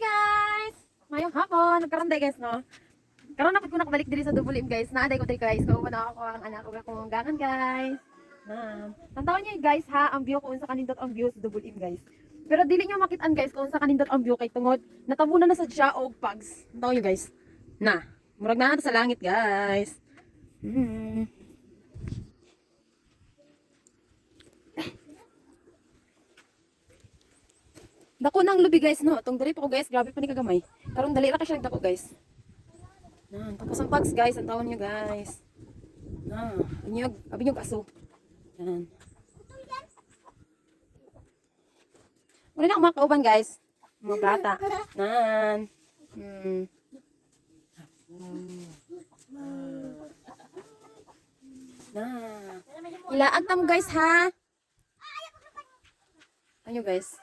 guys! Mayong hapon, nagkaroon guys, no? Karon na po ko nakabalik diri sa Double M guys. Naaday ko diri guys. Kauban na ako ang anak ko akong gangan guys. Tantawan niyo guys ha, ang view ko unsa kanindot ang view sa Double M guys. Pero dili niyo makitaan guys kung unsa kanindot ang view kay tungod natabunan na sa siya og pags. Tantawan niyo guys. Murag na sa langit guys. Dako nang lubi guys no. Tong dali pa ko guys, grabe pa ni kagamay. Karon dali ra ka siya nagdako guys. Tapos ang pags guys, ang tawon niyo guys. Abinyog aso. Yan. Wala na ako mga kauban guys. Mga bata. Ilaag tam guys ha. Ayo guys.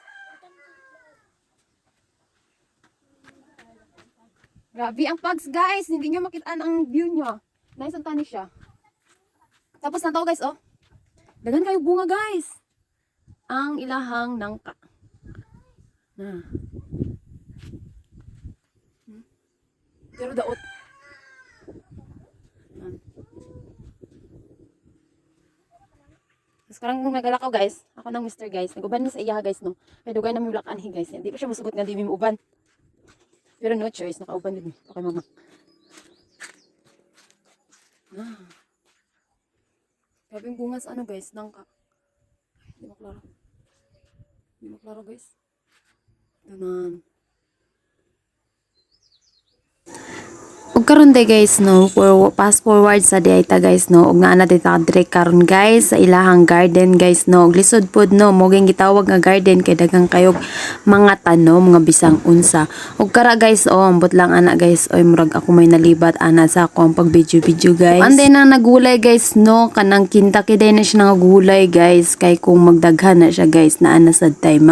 Grabe ang pags guys, hindi nyo makitaan ang view nyo. Nice ang tani siya. Tapos na to guys, oh. Dagan kayo bunga guys. Ang ilahang nangka. Pero daot. Sekarang kung nagalakaw guys, ako ng Mr. guys. Nag-uban ni sa iya guys, no. May dugay na may black anhi guys. Hindi pa siya masugot nga di may uban. Pero no choice, nakauban din. Okay, mama. Grabe yung bunga sa ano guys, nangka. Hindi maklaro. Hindi maklaro guys. Ganon. Ug karon day guys no, fast forward sa diayta guys no, ug naa na dita dire karon guys sa ilahang garden guys no, ug lisod pod no, mo ging gitawag nga garden kay daghang kayog mga tanom nga bisang unsa. Ug kara guys ambot lang ana guys, oy murag ako may nalibat ana sa akong pag video guys. Anday na nagulay guys no, kanang kinta kiday na siya nagulay guys, kay kung magdaghan na siya guys naa na sad time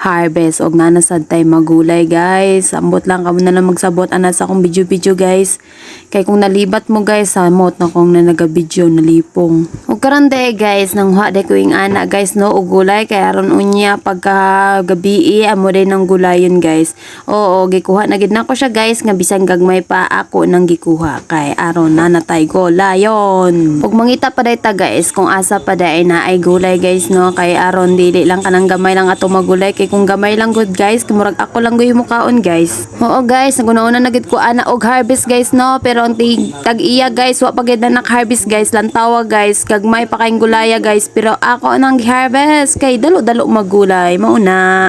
harvest ug naa na sad time magulay guys. Ambot lang kamo na lang magsabot ana sa akong video guys, kay kung nalibat mo guys samot na kung na naga-video nalipong. Ug karon day guys nang huwa day ko ing ana guys no, ug gulay kay aron unya pagka gabi amo day nang gulayon guys. Oo, gikuha na gid nako siya guys nga bisan gagmay pa ako nang gikuha kay aron na natay gulayon. Ug mangita pa day ta guys kung asa pa day na ay gulay guys no, kay aron dili lang kanang gamay lang ato magulay, kay kung gamay lang good guys kumurag ako lang gyud mukaon guys. Oo guys, naguna-una na gid ko ana og harvest guys no, pero ang tag-iya guys wa pa gid na harvest guys, lantawa guys gagmay pa kayong gulaya guys, pero ako nang harvest kay dalo-dalo magulay mauna.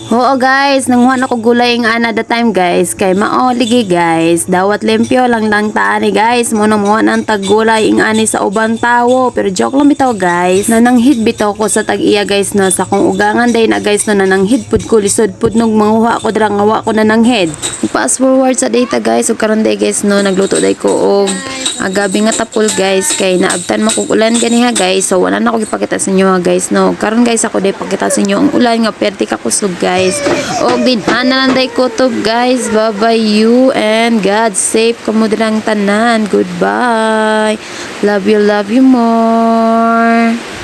Oo guys, nanguhan ako gulay ng ana that time guys, kay mao ligi guys, dawat limpyo lang taani guys, mo nang ang taggulay ing ani sa ubang tawo, pero joke lang bitaw guys, nananghid bitaw ko sa tag-iya guys no, sa kung ugangan day na guys no, nananghid pud ko, lisod pud nog manguha ko dira ngawa ko nananghid. Fast forward sa data guys, ug karon day guys no, nagluto day ko og gabi nga tapol guys, kay naabtan makukulan ganiha guys, so wala na ako gipakita sa inyo guys no. Karon guys ako day pakita sa inyo ang ulan nga perti ka kusog guys. Og dinhan na lang day kutob guys. Bye bye you and God safe kamo dirang tanan. Goodbye. Love you more.